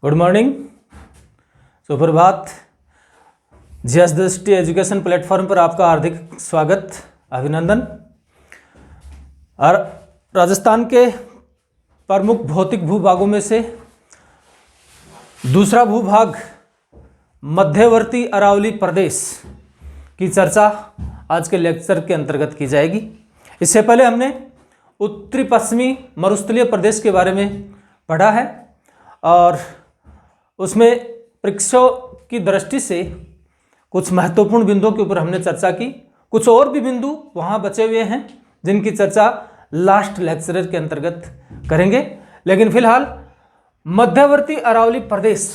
Good morning, सुप्रभात। GS दृष्टि education platform पर आपका हार्दिक स्वागत, अभिनंदन। और राजस्थान के प्रमुख भौतिक भूभागों में से दूसरा भूभाग मध्यवर्ती अरावली प्रदेश की चर्चा आज के लेक्चर के अंतर्गत की जाएगी। इससे पहले हमने उत्तरी पश्चिमी मरुस्थलीय प्रदेश के बारे में पढ़ा है और उसमें परीक्षाओं की दृष्टि से कुछ महत्वपूर्ण बिंदुओं के ऊपर हमने चर्चा की। कुछ और भी बिंदु वहाँ बचे हुए हैं जिनकी चर्चा लास्ट लेक्चर के अंतर्गत करेंगे, लेकिन फिलहाल मध्यवर्ती अरावली प्रदेश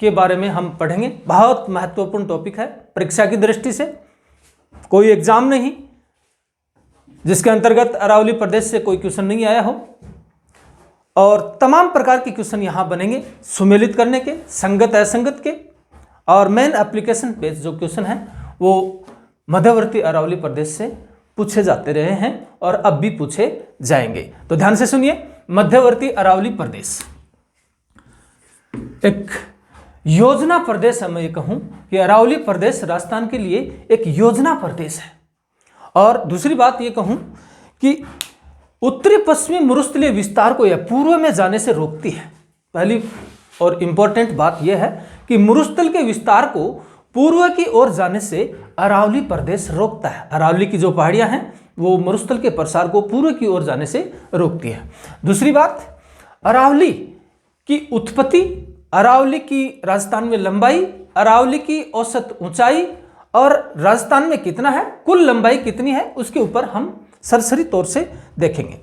के बारे में हम पढ़ेंगे। बहुत महत्वपूर्ण टॉपिक है परीक्षा की दृष्टि से। कोई एग्जाम नहीं जिसके अंतर्गत अरावली प्रदेश से कोई क्वेश्चन नहीं आया हो, और तमाम प्रकार के क्वेश्चन यहाँ बनेंगे सुमेलित करने के, संगत असंगत के, और मेन एप्लीकेशन बेस्ड जो क्वेश्चन है वो मध्यवर्ती अरावली प्रदेश से पूछे जाते रहे हैं और अब भी पूछे जाएंगे। तो ध्यान से सुनिए। मध्यवर्ती अरावली प्रदेश एक योजना प्रदेश है। मैं ये कहूँ कि अरावली प्रदेश राजस्थान के लिए एक योजना प्रदेश है। और दूसरी बात ये कहूँ कि उत्तरी पश्चिमी मरुस्थलीय विस्तार को यह पूर्व में जाने से रोकती है। पहली और इंपॉर्टेंट बात यह है कि मरुस्थल के विस्तार को पूर्व की ओर जाने से अरावली प्रदेश रोकता है। अरावली की जो पहाड़ियां हैं वो मरुस्थल के प्रसार को पूर्व की ओर जाने से रोकती है। दूसरी बात, अरावली की उत्पत्ति, अरावली की राजस्थान में लंबाई, अरावली की औसत ऊंचाई और राजस्थान में कितना है, कुल लंबाई कितनी है, उसके ऊपर हम सरसरी तौर से देखेंगे।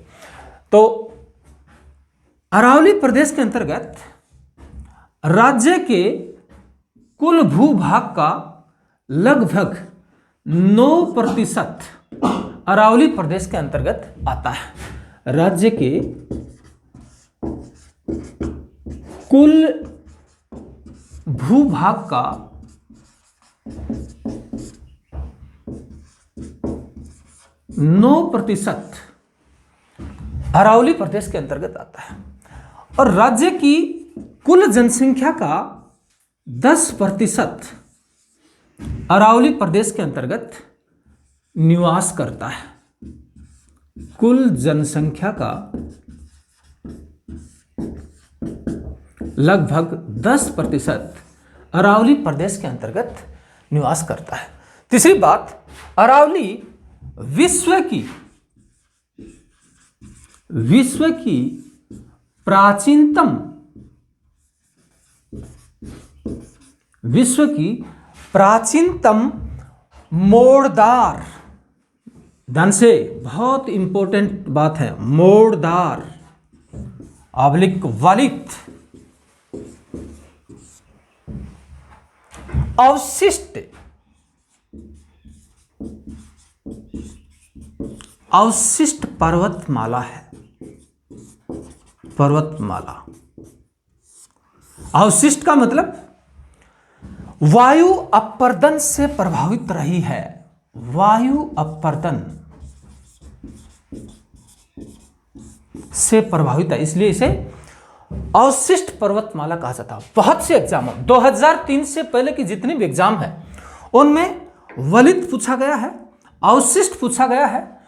तो अरावली प्रदेश के अंतर्गत राज्य के कुल भूभाग का लगभग 9% अरावली प्रदेश के अंतर्गत आता है। राज्य के कुल भूभाग का 9% अरावली प्रदेश के अंतर्गत आता है और राज्य की कुल जनसंख्या का 10% अरावली प्रदेश के अंतर्गत निवास करता है। कुल जनसंख्या का लगभग 10% अरावली प्रदेश के अंतर्गत निवास करता है। तीसरी बात, अरावली विश्व की प्राचीनतम मोड़दार, ध्यान से, बहुत इंपॉर्टेंट बात है, मोड़दार ऑब्लिक वालित अवशिष्ट पर्वतमाला है। पर्वतमाला, अवशिष्ट का मतलब वायु अपर्दन से प्रभावित रही है। वायु अपर्दन से प्रभावित है, इसलिए इसे अवशिष्ट पर्वतमाला कहा जाता है। बहुत से एग्जाम 2003 से पहले की जितनी भी एग्जाम है उनमें वलित पूछा गया है, अवशिष्ट पूछा गया है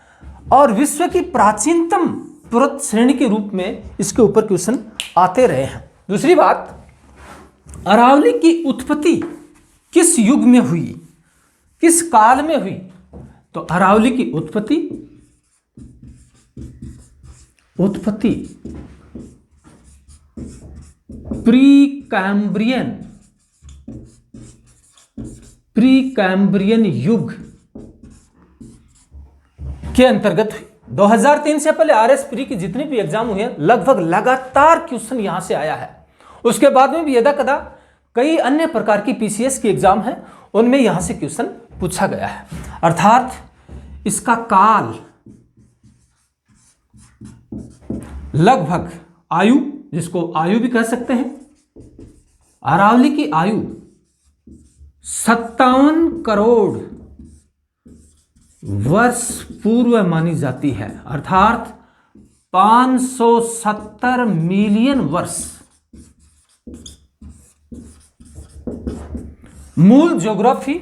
और विश्व की प्राचीनतम पर्वत श्रेणी के रूप में इसके ऊपर क्वेश्चन आते रहे हैं। दूसरी बात, अरावली की उत्पत्ति किस युग में हुई, किस काल में हुई? तो अरावली की उत्पत्ति प्री कैम्ब्रियन युग के अंतर्गत हुई। 2003 से पहले आरएस प्री की जितनी भी एग्जाम हुई है लगभग लगातार क्वेश्चन यहां से आया है। उसके बाद में भी यदा कदा कई अन्य प्रकार की पीसीएस की एग्जाम है उनमें यहां से क्वेश्चन पूछा गया है। अर्थात इसका काल लगभग, आयु जिसको आयु भी कह सकते हैं, अरावली की आयु 57 करोड़ वर्ष पूर्व मानी जाती है, अर्थात 570 मिलियन वर्ष मूल ज्योग्राफी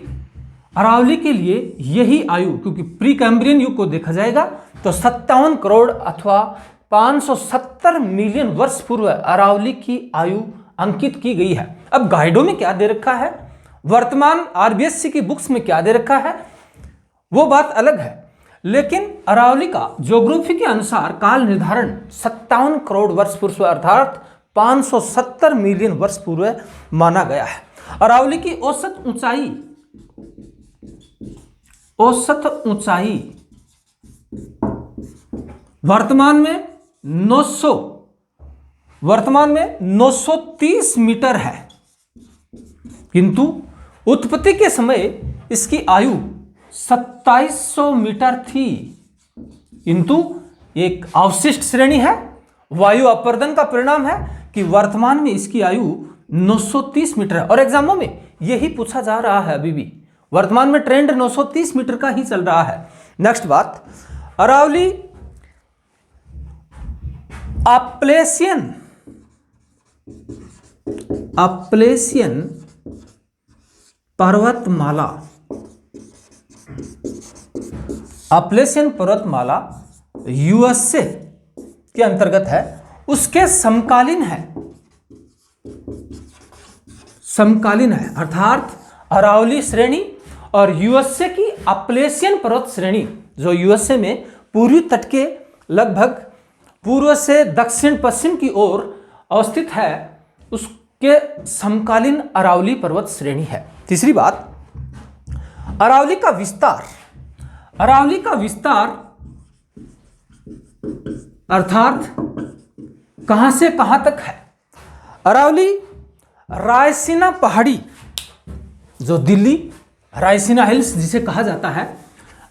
अरावली के लिए यही आयु, क्योंकि प्री कैम्ब्रियन युग को देखा जाएगा तो 57 करोड़ अथवा 570 मिलियन वर्ष पूर्व अरावली की आयु अंकित की गई है। अब गाइडों में क्या दे रखा है, वर्तमान आरबीएससी की बुक्स में क्या दे रखा है, वो बात अलग है, लेकिन अरावली का ज्योग्राफी के अनुसार काल निर्धारण 57 करोड़ वर्ष पूर्व अर्थात 570 मिलियन वर्ष पूर्व माना गया है। अरावली की औसत ऊंचाई वर्तमान में 930 मीटर है, किंतु उत्पत्ति के समय इसकी आयु 2700 मीटर थी, किंतु एक अवशिष्ट श्रेणी है, वायु अपरदन का परिणाम है कि वर्तमान में इसकी आयु 930 मीटर है। और एग्जामों में यही पूछा जा रहा है, अभी भी वर्तमान में ट्रेंड 930 मीटर का ही चल रहा है। नेक्स्ट बात, अरावली अप्लेशियन पर्वतमाला यूएसए के अंतर्गत है, उसके समकालीन है अर्थात अरावली श्रेणी और यूएसए की अप्लेशियन पर्वत श्रेणी जो यूएसए में पूर्वी तट के लगभग पूर्व से दक्षिण पश्चिम की ओर अवस्थित है, उसके समकालीन अरावली पर्वत श्रेणी है। तीसरी बात, अरावली का विस्तार अर्थात कहां से कहां तक है। अरावली रायसीना पहाड़ी जो दिल्ली रायसीना हिल्स जिसे कहा जाता है,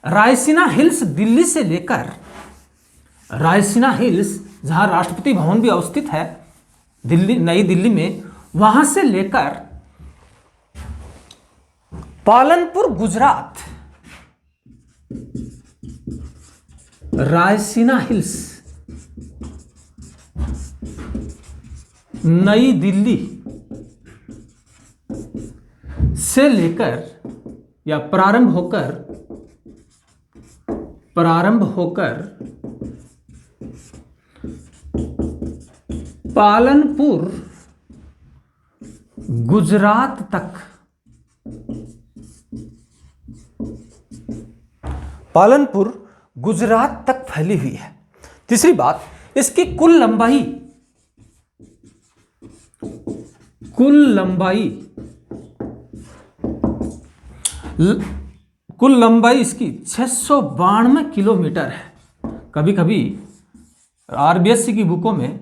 रायसीना हिल्स दिल्ली से लेकर रायसीना हिल्स जहां राष्ट्रपति भवन भी अवस्थित है दिल्ली, नई दिल्ली में, वहां से लेकर पालनपुर गुजरात, रायसीना हिल्स नई दिल्ली से लेकर या प्रारंभ होकर पालनपुर गुजरात तक फैली हुई है। तीसरी बात, इसकी कुल लंबाई इसकी 692 किलोमीटर है। कभी कभी आरबीएससी की बुकों में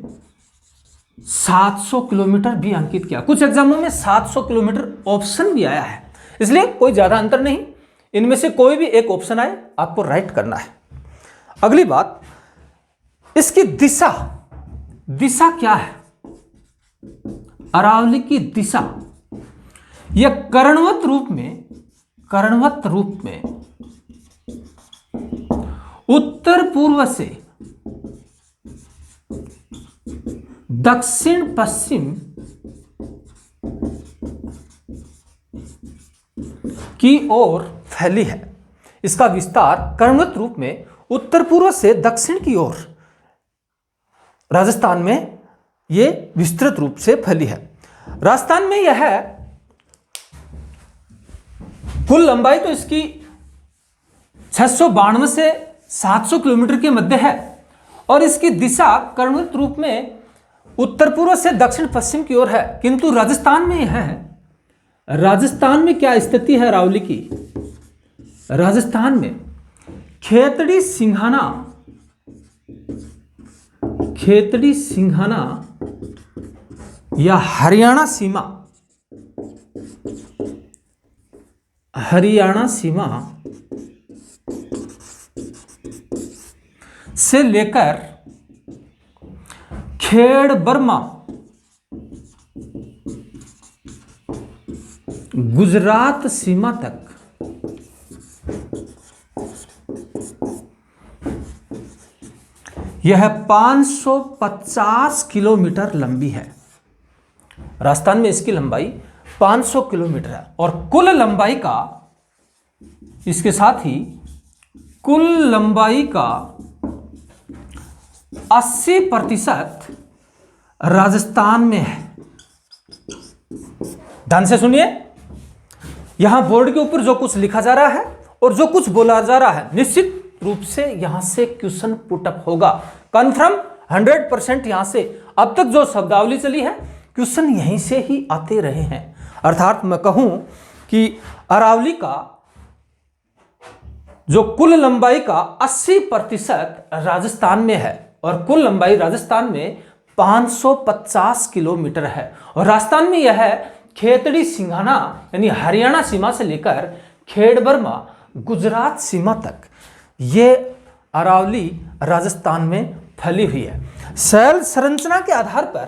700 किलोमीटर भी अंकित किया, कुछ एग्जामों में 700 किलोमीटर ऑप्शन भी आया है, इसलिए कोई ज्यादा अंतर नहीं, इनमें से कोई भी एक ऑप्शन आए आपको राइट करना है। अगली बात, इसकी दिशा क्या है। अरावली की दिशा यह करणवत रूप में उत्तर पूर्व से दक्षिण पश्चिम की ओर फैली है। इसका विस्तार करणवत रूप में उत्तर पूर्व से दक्षिण की ओर राजस्थान में यह विस्तृत रूप से फैली है। राजस्थान में यह कुल लंबाई तो इसकी 692 से 700 किलोमीटर के मध्य है और इसकी दिशा करणवत रूप में उत्तर पूर्व से दक्षिण पश्चिम की ओर है, किंतु राजस्थान में क्या स्थिति है अरावली की। राजस्थान में खेतड़ी सिंघाना या हरियाणा सीमा से लेकर खेड़ बर्मा गुजरात सीमा तक यह 550 किलोमीटर लंबी है। राजस्थान में इसकी लंबाई 500 किलोमीटर है और कुल लंबाई का, इसके साथ ही कुल लंबाई का 80% राजस्थान में है। ध्यान से सुनिए, यहां बोर्ड के ऊपर जो कुछ लिखा जा रहा है और जो कुछ बोला जा रहा है, निश्चित रूप से यहां से क्वेश्चन पुटअप होगा। कन्फर्म 100% यहां से अब तक जो शब्दावली चली है, क्वेश्चन यहीं से ही आते रहे हैं। अर्थात मैं कहूं कि अरावली का जो कुल लंबाई का 80% राजस्थान में है और कुल लंबाई राजस्थान में 550 किलोमीटर है। और राजस्थान में यह है खेतड़ी सिंघाना यानी हरियाणा सीमा से लेकर खेड़बर्मा गुजरात सीमा तक ये अरावली राजस्थान में फैली हुई है। शैल संरचना के आधार पर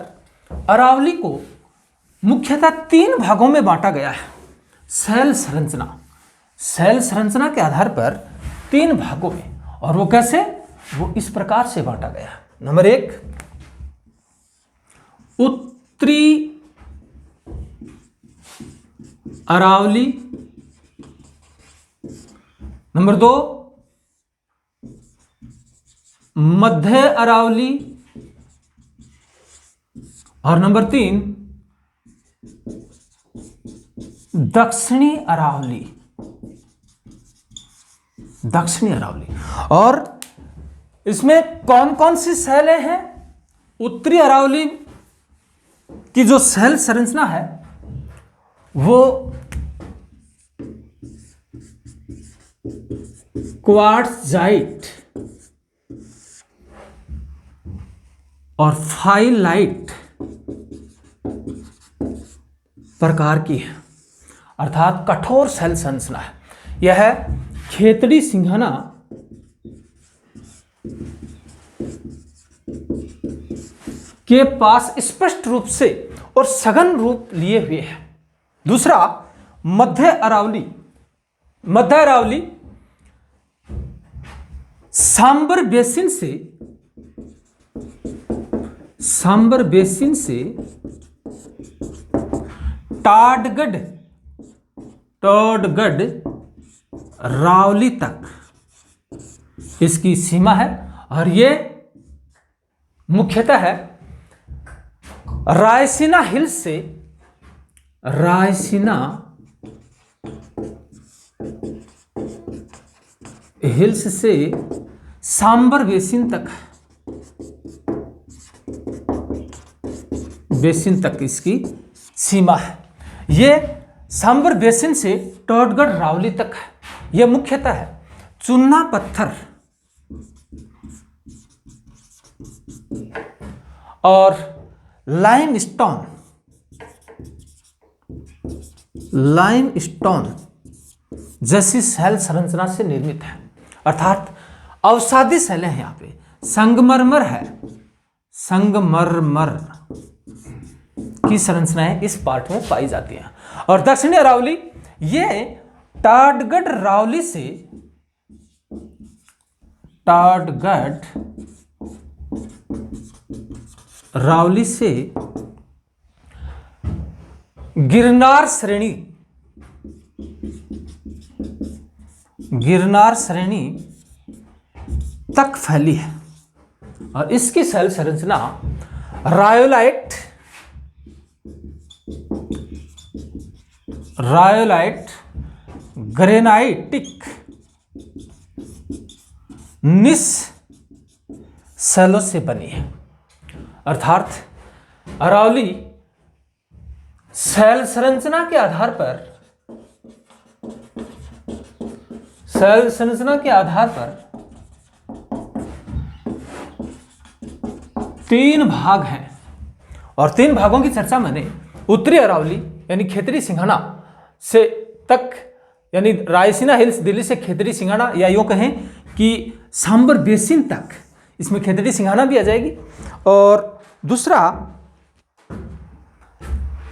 अरावली को मुख्यतः 3 भागों में बांटा गया है। शैल संरचना के आधार पर 3 भागों में, और वो कैसे, वो इस प्रकार से बांटा गया है। नंबर 1 उत्तरी अरावली, नंबर 2 मध्य अरावली, और नंबर 3 दक्षिणी अरावली। और इसमें कौन कौन सी शैलें हैं? उत्तरी अरावली की जो शैल संरचना है वो क्वार्ट्जाइट और फाइलाइट प्रकार की है, अर्थात कठोर शैल संरचना है। यह खेतड़ी सिंघाना के पास स्पष्ट रूप से और सघन रूप लिए हुए है। दूसरा मध्य अरावली सांबर बेसिन से टाडगढ़ रावली तक इसकी सीमा है। और ये मुख्यतः है रायसीना हिल्स से सांबर बेसिन तक इसकी सीमा है। ये सांबर बेसिन से टोडगढ़ रावली तक है। यह मुख्यतः है चूना पत्थर और लाइमस्टोन जैसी शैल संरचना से निर्मित है, अर्थात अवसादी शैलें हैं। यहाँ पे संगमरमर की संरचनाएं इस पार्ट में पाई जाती हैं। और दक्षिणी अरावली ये टाडगढ़ रावली से गिरनार श्रेणी तक फैली है। और इसकी शैल संरचना रायोलाइट ग्रेनाइटिक निस शैलों से बनी है। अर्थात अरावली शैल संरचना के आधार पर 3 भाग हैं। और 3 भागों की चर्चा मैंने उत्तरी अरावली यानी खेतड़ी सिंघाना से तक, यानी रायसीना हिल्स दिल्ली से खेतड़ी सिंघाना, या यूँ कहें कि सांबर बेसिन तक, इसमें खेतड़ी सिंघाना भी आ जाएगी। और दूसरा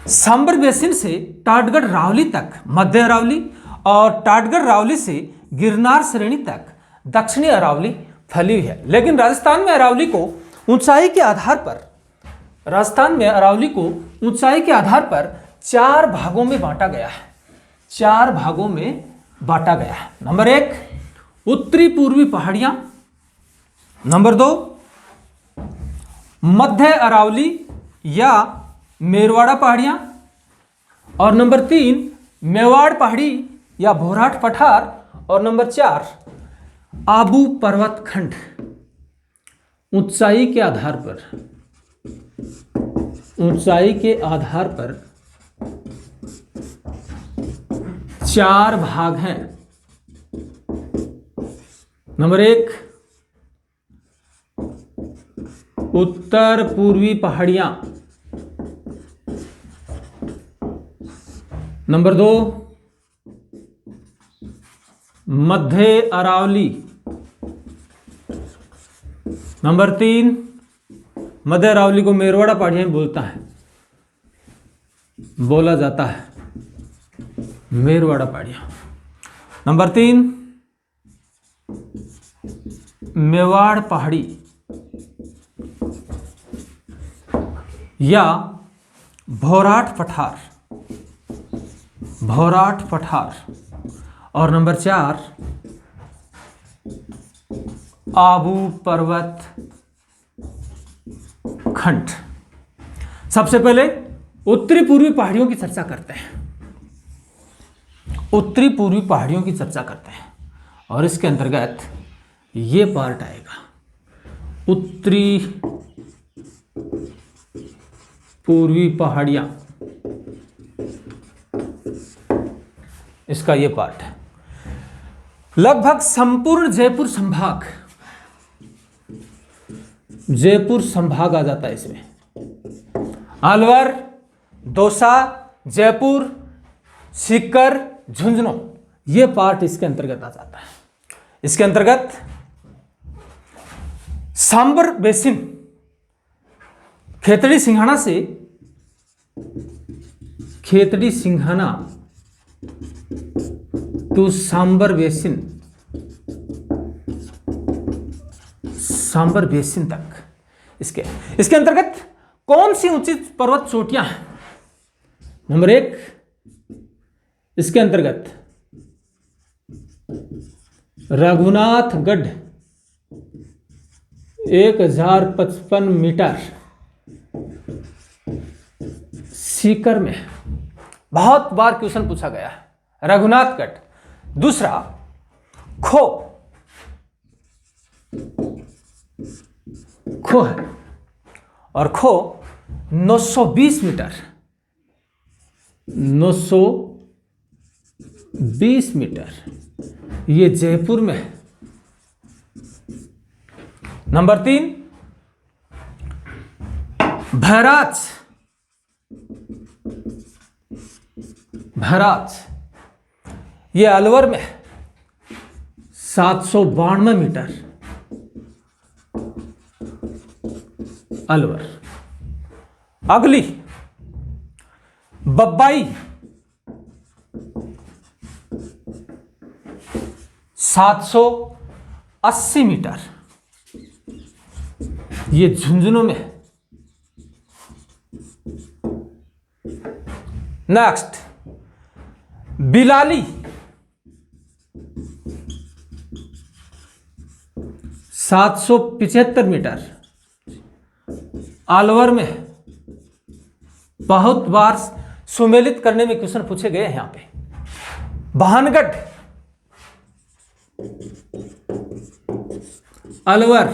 सांबर बेसिन से टाडगढ़ रावली तक मध्य अरावली, और टाडगढ़ रावली से गिरनार श्रेणी तक दक्षिणी अरावली फैली हुई है। लेकिन राजस्थान में अरावली को ऊंचाई के आधार पर 4 भागों में बांटा गया है, 4 भागों में बांटा गया है। नंबर 1 उत्तरी पूर्वी पहाड़ियां, नंबर 2 मध्य अरावली या मेरवाड़ा पहाड़ियां, और नंबर 3 मेवाड़ पहाड़ी या भोराट पठार, और नंबर 4 आबू पर्वत खंड। ऊंचाई के आधार पर, ऊंचाई के आधार पर 4 भाग हैं। नंबर 1 उत्तर पूर्वी पहाड़ियां, नंबर 2 मध्य अरावली, नंबर 3 मध्य अरावली को मेरवाड़ा पहाड़ियां बोला जाता है, मेरवाड़ा पहाड़ियां। नंबर 3 मेवाड़ पहाड़ी या भोराट पठार, भोराट पठार, और नंबर 4 आबू पर्वत खंड। सबसे पहले उत्तरी पूर्वी पहाड़ियों की चर्चा करते हैं, उत्तरी पूर्वी पहाड़ियों की चर्चा करते हैं, और इसके अंतर्गत ये पार्ट आएगा, उत्तरी पूर्वी पहाड़ियां, इसका ये पार्ट है। लगभग संपूर्ण जयपुर संभाग, जयपुर संभाग आ जाता है इसमें, अलवर, दौसा, जयपुर, सीकर, झुंझुनू, ये पार्ट इसके अंतर्गत आ जाता है। इसके अंतर्गत सांबर बेसिन, खेतड़ी सिंघाना से, Khetri Singhana to Sambhar basin, Sambhar basin तक, इसके अंतर्गत कौन सी ऊंची पर्वत चोटियां हैं? नंबर 1 इसके अंतर्गत रघुनाथगढ़ 1055 मीटर सीकर में, बहुत बार क्वेश्चन पूछा गया है, रघुनाथगढ़। दूसरा खो, खो है, और खो 920 मीटर, 920 मीटर, ये जयपुर में है। नंबर 3 भैराज, भैराज ये अलवर में 792 मीटर, अलवर। अगली बब्बाई 780 मीटर, ये झुंझुनू में है। नेक्स्ट बिलाली 775 मीटर, अलवर में। बहुत बार सुमेलित करने में क्वेश्चन पूछे गए हैं यहां पे। Bhangarh Alwar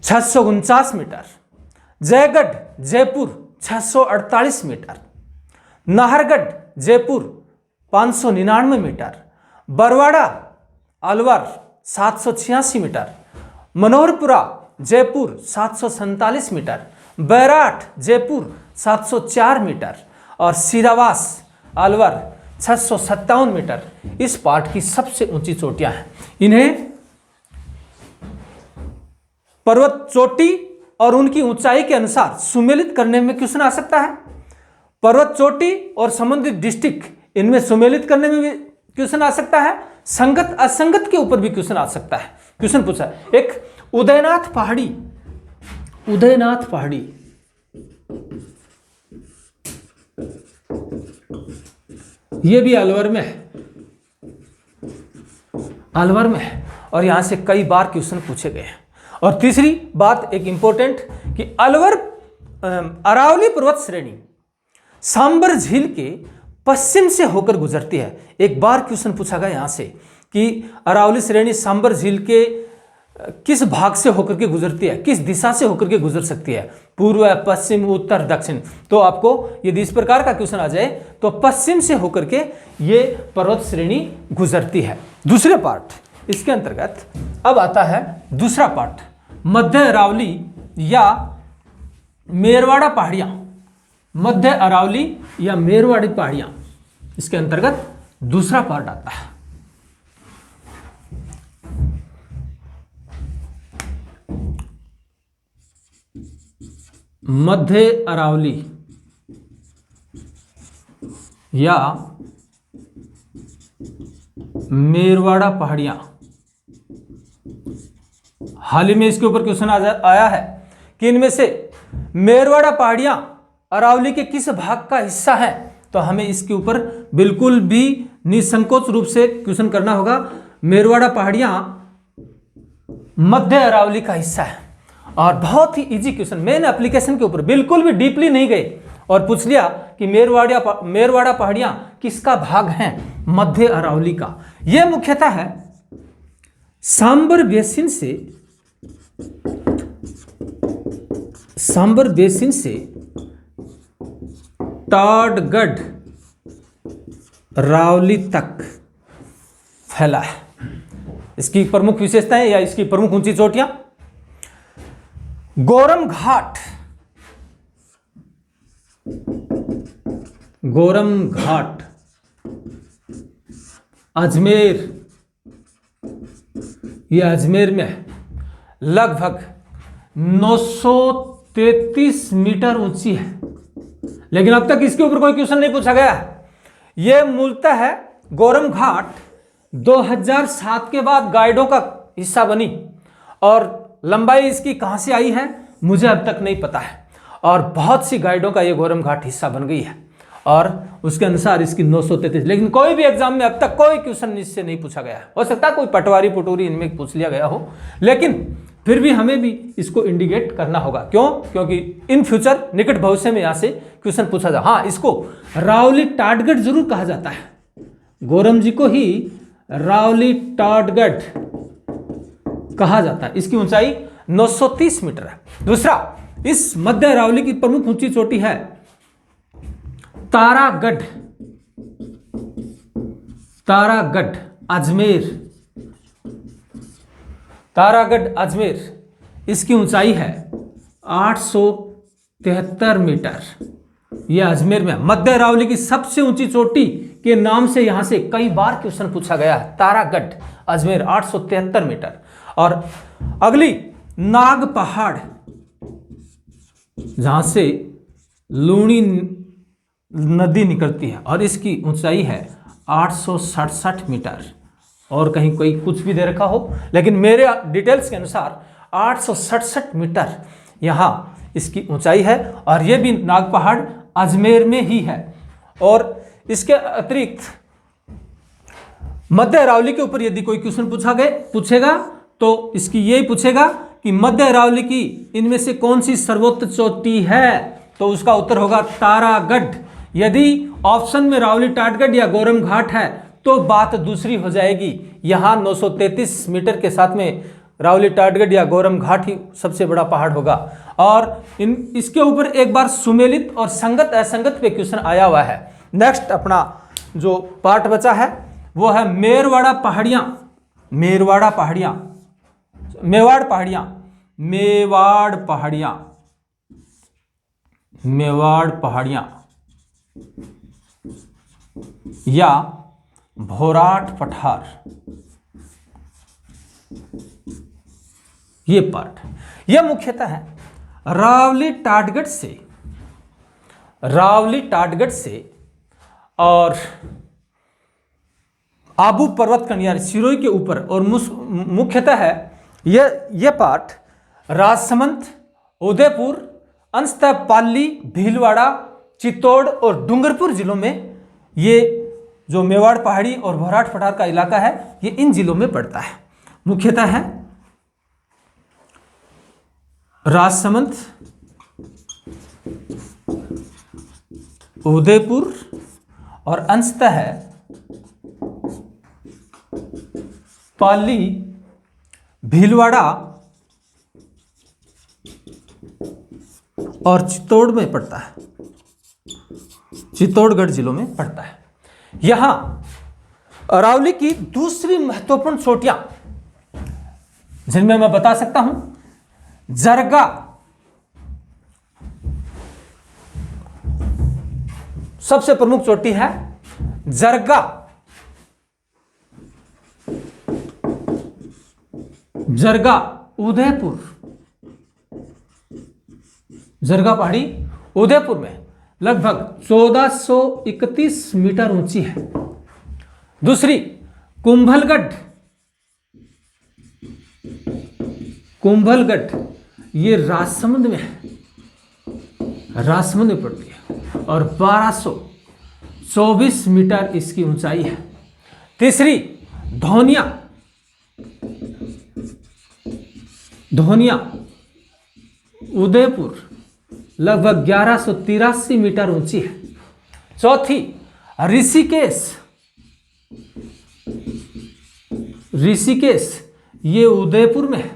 649 metre, Jaigarh Jaipur 648 metre, Nahargarh Jaipur 599 metre, Barwara Alwar 786 metre, Manoharpura Jaipur 747 metre, Bairath Jaipur 704 metre, और सीरावास अलवर 657 मीटर इस पार्ट की सबसे ऊंची चोटियां हैं। इन्हें पर्वत चोटी और उनकी ऊंचाई के अनुसार सुमेलित करने में क्वेश्चन आ सकता है। पर्वत चोटी और संबंधित डिस्ट्रिक्ट इनमें सुमेलित करने में भी क्वेश्चन आ सकता है। संगत असंगत के ऊपर भी क्वेश्चन आ सकता है। क्वेश्चन पूछा एक उदयनाथ पहाड़ी, उदयनाथ पहाड़ी, ये भी अलवर में है, अलवर में है और यहां से कई बार क्वेश्चन पूछे गए हैं। और तीसरी बात एक इंपॉर्टेंट कि अलवर अरावली पर्वत श्रेणी सांबर झील के पश्चिम से होकर गुजरती है। एक बार क्वेश्चन पूछा गया यहां से कि अरावली श्रेणी सांबर झील के किस भाग से होकर के गुजरती है, किस दिशा से होकर के गुजर सकती है, पूर्व, पश्चिम, उत्तर, दक्षिण। तो आपको यदि इस प्रकार का क्वेश्चन आ जाए तो पश्चिम से होकर के ये पर्वत श्रेणी गुजरती है। दूसरे पार्ट इसके अंतर्गत अब आता है दूसरा पार्ट, मध्य अरावली या मेरवाड़ा पहाड़ियां, मध्य अरावली या मेरवाड़ी पहाड़ियां, इसके अंतर्गत दूसरा पार्ट आता है। मध्य अरावली या मेरवाड़ा पहाड़ियां, हाल ही में इसके ऊपर क्वेश्चन आया है कि इनमें से मेरवाड़ा पहाड़ियां अरावली के किस भाग का हिस्सा है। तो हमें इसके ऊपर बिल्कुल भी निसंकोच रूप से क्वेश्चन करना होगा। मेरवाड़ा पहाड़ियां मध्य अरावली का हिस्सा है और बहुत ही इजी क्वेश्चन, मैंने एप्लीकेशन के ऊपर बिल्कुल भी डीपली नहीं गए और पूछ लिया कि मेरवाड़ा पहाड़ियां किसका भाग हैं, मध्य अरावली का। यह मुख्यतः है सांबर बेसिन से टाडगढ़ रावली तक फैला है। इसकी प्रमुख विशेषताएं या इसकी प्रमुख ऊंची चोटियां, गोरम घाट अजमेर, यह अजमेर में है, लगभग 933 मीटर ऊंची है, लेकिन अब तक इसके ऊपर कोई क्वेश्चन नहीं पूछा गया है। यह मूलतः है गोरम घाट 2007 के बाद गाइडों का हिस्सा बनी और लंबाई इसकी कहां से आई है मुझे अब तक नहीं पता है और बहुत सी गाइडों का यह गोरम घाट हिस्सा बन गई है और उसके अनुसार इसकी 933, लेकिन कोई भी एग्जाम में अब तक कोई क्वेश्चन इससे नहीं पूछा गया है। हो सकता है कोई पटवारी पुटूरी इनमें पूछ लिया गया हो, लेकिन फिर भी हमें भी इसको इंडिकेट करना होगा। क्यों? क्योंकि इन फ्यूचर निकट भविष्य में यहां से क्वेश्चन पूछा जाए। हाँ, इसको रावली टाडगढ़ जरूर कहा जाता है, गोरम जी को ही रावली टाडगढ़ कहा जाता है। इसकी ऊंचाई 930 मीटर है। दूसरा, इस मध्य अरावली की प्रमुख ऊंची चोटी है तारागढ़ अजमेर। इसकी ऊंचाई है 873 मीटर। यह अजमेर में, मध्य अरावली की सबसे ऊंची चोटी के नाम से यहां से कई बार क्वेश्चन पूछा गया है। तारागढ़ अजमेर 873 मीटर। और अगली नाग पहाड़, जहां से लूणी नदी निकलती है और इसकी ऊंचाई है 867 मीटर। और कहीं कोई कुछ भी दे रखा हो, लेकिन मेरे डिटेल्स के अनुसार 867 मीटर यहाँ इसकी ऊंचाई है और यह भी नाग पहाड़ अजमेर में ही है। और इसके अतिरिक्त मध्य अरावली के ऊपर यदि कोई क्वेश्चन पूछेगा तो इसकी यही पूछेगा कि मध्य अरावली की इनमें से कौन सी सर्वोच्च चोटी है, तो उसका उत्तर होगा तारागढ़। यदि ऑप्शन में रावली टाडगढ़ या गोरम घाट है तो बात दूसरी हो जाएगी। यहां 933 मीटर के साथ में रावली टाडगढ़ या गोरम घाट ही सबसे बड़ा पहाड़ होगा। और इसके ऊपर एक बार सुमेलित और संगत असंगत पे क्वेश्चन आया हुआ है। नेक्स्ट अपना जो पार्ट बचा है वो है मेवाड़ पहाड़ियां या भोराट पठार। ये पार्ट, यह मुख्यतः है रावली टाडगढ़ से और आबू पर्वत कन्या सिरोही के ऊपर, और मुख्यतः है यह पार्ट राजसमंद, उदयपुर, अंशतः पाली, भीलवाड़ा, चित्तौड़ और डूंगरपुर जिलों में, ये जो मेवाड़ पहाड़ी और भौराट पठार का इलाका है, ये इन जिलों में पड़ता है। मुख्यतः है राजसमंद, उदयपुर और अंशतः है पाली, भीलवाड़ा और चित्तौड़ में पड़ता है, चित्तौड़गढ़ जिलों में पड़ता है। यहां अरावली की दूसरी महत्वपूर्ण चोटियां जिनमें मैं बता सकता हूं, जरगा सबसे प्रमुख चोटी है, जरगा, जरगा उदयपुर, जरगा पहाड़ी उदयपुर में लगभग 1431 मीटर ऊंची है। दूसरी कुंभलगढ़, कुंभलगढ़ ये राजसमंद में है, राजसमंद में पड़ती है और 1224 मीटर इसकी ऊंचाई है। तीसरी धौनिया, धौनिया उदयपुर लगभग 1183 मीटर ऊंची है। चौथी ऋषिकेश, ऋषिकेश ये उदयपुर में है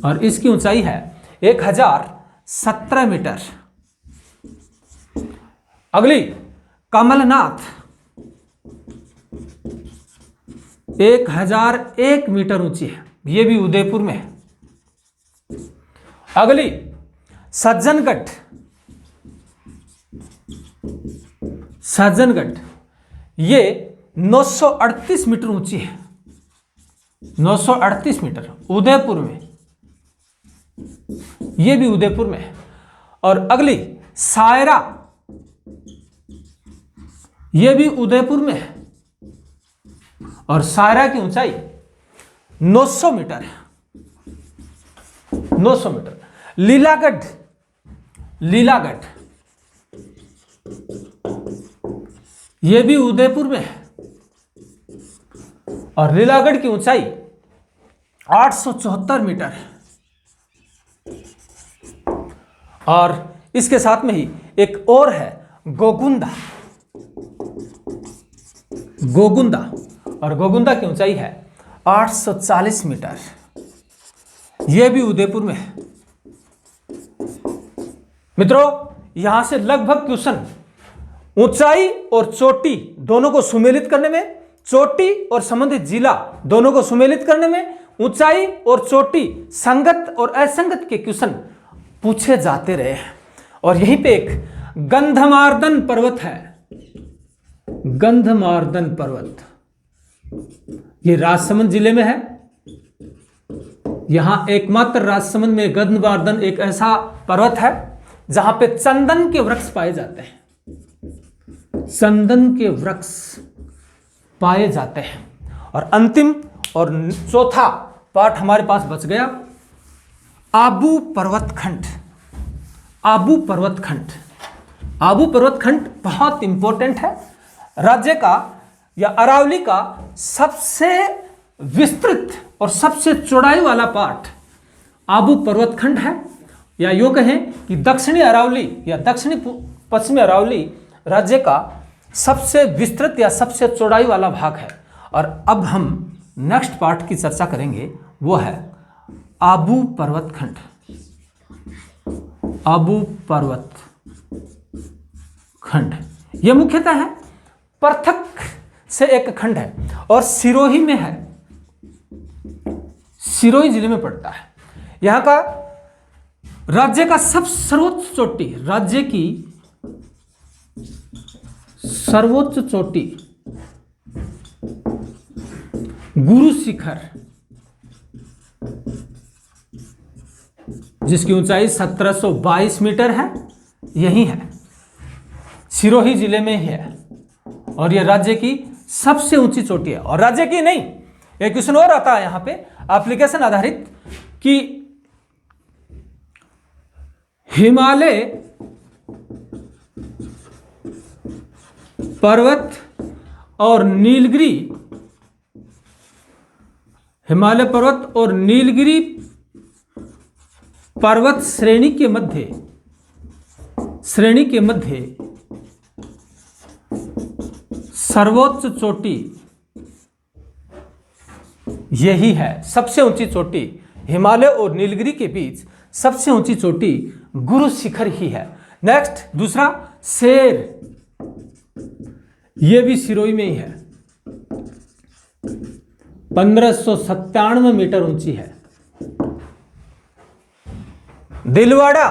और इसकी ऊंचाई है 1017 मीटर। अगली कमलनाथ 1001 मीटर ऊंची है, ये भी उदयपुर में है। अगली सज्जनगढ़, सज्जनगढ़ ये 938 मीटर ऊंची है, 938 मीटर उदयपुर में, ये भी उदयपुर में है। और अगली सायरा, ये भी उदयपुर में है और सायरा की ऊंचाई 900 मीटर है, 900 मीटर। लीलागढ़, लीलागढ़ ये भी उदयपुर में है और लीलागढ़ की ऊंचाई 874 मीटर है। और इसके साथ में ही एक और है गोगुंदा, गोगुंदा और गोगुंदा की ऊंचाई है 840 मीटर, यह भी उदयपुर में है। मित्रों यहां से लगभग क्वेश्चन ऊंचाई और चोटी दोनों को सुमेलित करने में, चोटी और संबंधित जिला दोनों को सुमेलित करने में, ऊंचाई और चोटी संगत और असंगत के क्वेश्चन पूछे जाते रहे हैं। और यहीं पे एक गंधमार्दन पर्वत है, गंधमार्दन पर्वत, ये राजसमंद जिले में है। यहां एकमात्र राजसमंद में गंधमार्दन एक ऐसा पर्वत है जहां पे चंदन के वृक्ष पाए जाते हैं, चंदन के वृक्ष पाए जाते हैं। और अंतिम और चौथा पार्ट हमारे पास बच गया, आबू पर्वतखंड। आबू पर्वतखंड, आबू पर्वतखंड बहुत इंपॉर्टेंट है। राज्य का या अरावली का सबसे विस्तृत और सबसे चौड़ाई वाला पार्ट आबू पर्वतखंड है, या यूं कहें कि दक्षिणी अरावली या दक्षिणी पश्चिमी अरावली राज्य का सबसे विस्तृत या सबसे चौड़ाई वाला भाग है। और अब हम नेक्स्ट पार्ट की चर्चा करेंगे, वो है आबू पर्वतखंड। आबू पर्वत खंड यह मुख्यतः है पृथक से एक खंड है और सिरोही में है, सिरोही जिले में पड़ता है। यहां का राज्य का सर्वोच्च चोटी, राज्य की सर्वोच्च चोटी गुरु शिखर, जिसकी ऊंचाई 1722 मीटर है, यही है, सिरोही जिले में ही है। और यह राज्य की सबसे ऊंची चोटी है। और राज्य की नहीं, एक क्वेश्चन और आता है यहां पे एप्लीकेशन आधारित कि हिमालय पर्वत और नीलगिरी, हिमालय पर्वत और नीलगिरी पर्वत श्रेणी के मध्य सर्वोच्च चोटी यही है। सबसे ऊंची चोटी हिमालय और नीलगिरी के बीच सबसे ऊंची चोटी गुरु शिखर ही है। नेक्स्ट दूसरा शेर, यह भी सिरोही में ही है, 1597 मीटर ऊंची है। दिलवाड़ा,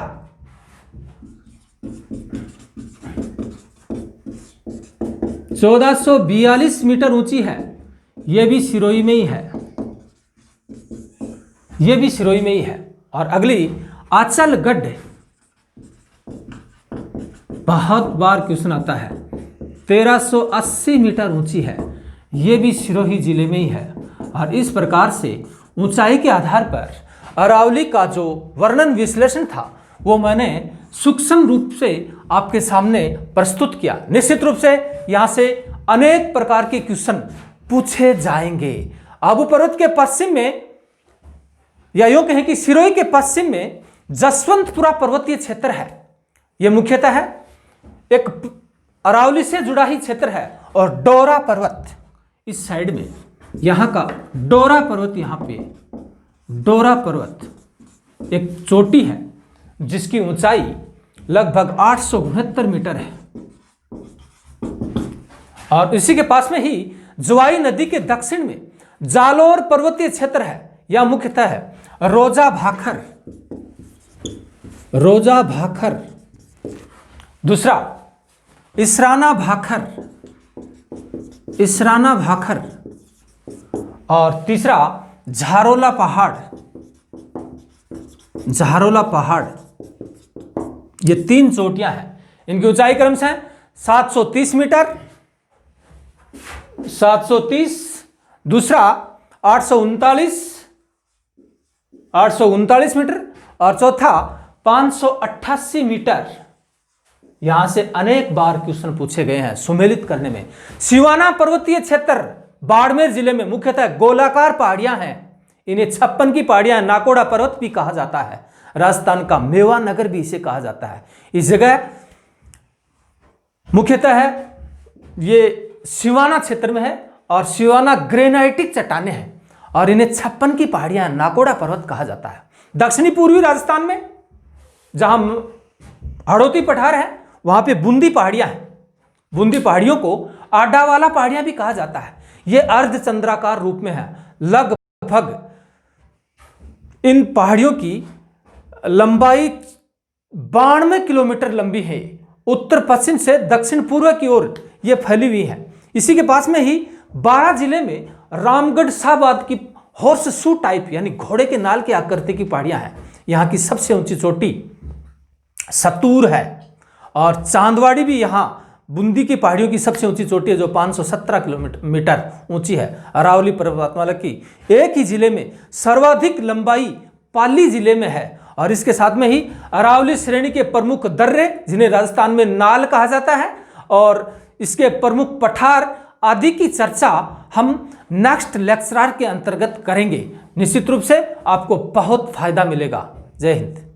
चौदह सौ 42 मीटर ऊंची है, यह भी सिरोही में ही है, यह भी सिरोही में ही है। और अगली आचलगढ़, बहुत बार क्वेश्चन आता है, 1380 मीटर ऊंची है, यह भी सिरोही जिले में ही है। और इस प्रकार से ऊंचाई के आधार पर अरावली का जो वर्णन विश्लेषण था वो मैंने सूक्ष्म रूप से आपके सामने प्रस्तुत किया। निश्चित रूप से यहां से अनेक प्रकार के क्वेश्चन पूछे जाएंगे। आबू पर्वत के पश्चिम में, या यूं कहें कि सिरोही के पश्चिम में जसवंतपुरा पर्वतीय क्षेत्र है। यह मुख्यतः है एक अरावली से जुड़ा ही क्षेत्र है। और डोरा पर्वत इस साइड में, यहां का डोरा पर्वत, यहां पे डोरा पर्वत एक चोटी है जिसकी ऊंचाई लगभग 869 मीटर है। और इसी के पास में ही जुआई नदी के दक्षिण में जालोर पर्वतीय क्षेत्र है। यह मुख्यतः है रोजा भाखर, दूसरा इसराना भाखर, और तीसरा झारोला पहाड़। ये 3 चोटियां हैं। इनकी ऊंचाई क्रम से 730 मीटर, 730, दूसरा 839 मीटर, और चौथा 588 मीटर। यहां से अनेक बार क्वेश्चन पूछे गए हैं सुमेलित करने में। सिवाना पर्वतीय क्षेत्र बाड़मेर जिले में मुख्यतः गोलाकार पहाड़ियां हैं। इन्हें 56 की पहाड़ियां, नाकोड़ा पर्वत भी कहा जाता है। राजस्थान का मेवा नगर भी इसे कहा जाता है। इस जगह मुख्यतः है ये सिवाना क्षेत्र में है और सिवाना ग्रेनाइटिक चट्टानें हैं और इन्हें 56 की पहाड़ियां, नाकोड़ा पर्वत कहा जाता है। दक्षिणी पूर्वी राजस्थान में जहां हड़ौती पठार है वहां पे बूंदी पहाड़ियां हैं। बूंदी पहाड़ियों को आडावाला पहाड़ियां भी कहा जाता है। ये अर्धचंद्राकार रूप में है। लगभग इन पहाड़ियों की लंबाई 92 किलोमीटर लंबी है। उत्तर पश्चिम से दक्षिण पूर्व की ओर ये फैली हुई है। इसी के पास में ही 12 जिले में रामगढ़ शाहबाद की हॉर्स शू टाइप यानी घोड़े के नाल की आकृति की पहाड़ियां हैं। यहाँ की सबसे ऊंची चोटी सतूर है और चांदवाड़ी भी यहाँ बूंदी की पहाड़ियों की सबसे ऊंची चोटी है जो 517 मीटर ऊंची है। अरावली पर्वतमाला की एक ही जिले में सर्वाधिक लंबाई पाली जिले में है। और इसके साथ में ही अरावली श्रेणी के प्रमुख दर्रे जिन्हें राजस्थान में नाल कहा जाता है और इसके प्रमुख पठार आदि की चर्चा हम नेक्स्ट लेक्चर के अंतर्गत करेंगे। निश्चित रूप से आपको बहुत फायदा मिलेगा। जय हिंद।